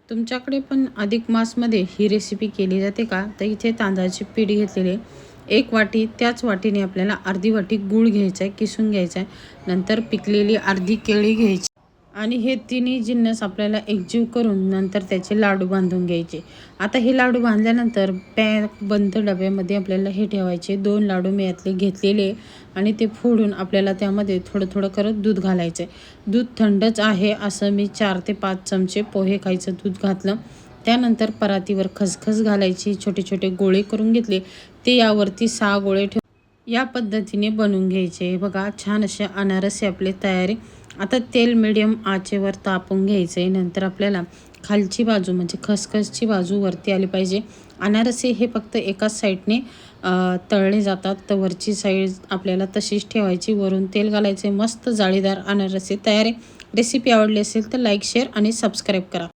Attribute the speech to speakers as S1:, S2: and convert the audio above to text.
S1: तुमच्याकडे पण अधिक मासमध्ये ही रेसिपी केली जाते का? तर इथे तांदळाची पीठ घेतलेली आहे 1 वाटी. त्याच वाटीने आपल्याला अर्धी वाटी गूळ घ्यायचा आहे, किसून घ्यायचा आहे. नंतर पिकलेली अर्धी केळी घ्यायची आणि हे तिन्ही जिन्नस आपल्याला एकजीव करून नंतर त्याचे लाडू बांधून घ्यायचे. आता हे लाडू बांधल्यानंतर पॅक बंद डब्यामध्ये आपल्याला हे ठेवायचे. 2 लाडू मी यातले घेतलेले आणि ते फोडून आपल्याला त्यामध्ये थोडं थोडं करत दूध घालायचं आहे. दूध थंडच आहे असं मी 4 ते 5 चमचे पोहे खायचं दूध घातलं. त्यानंतर परातीवर खसखस घालायची, छोटे छोटे गोळे करून घेतले. ते यावरती 6 गोळे या पद्धतीने बनवून घ्यायचे. हे बघा छान असे अनारसे आपले तयारी. आता तेल मिडियम आचेवर तापवून घ्यायचं आहे. नंतर आपल्याला खालची बाजू म्हणजे खसखसची बाजू वरती आली पाहिजे. अनारसे हे फक्त एकाच साईडने तळले जातात, तर वरची साईड आपल्याला तशीच ठेवायची. वरून तेल घालायचे. मस्त जाळीदार अनारसे तयार आहे. रेसिपी आवडली असेल तर लाईक, शेअर आणि सबस्क्राईब करा.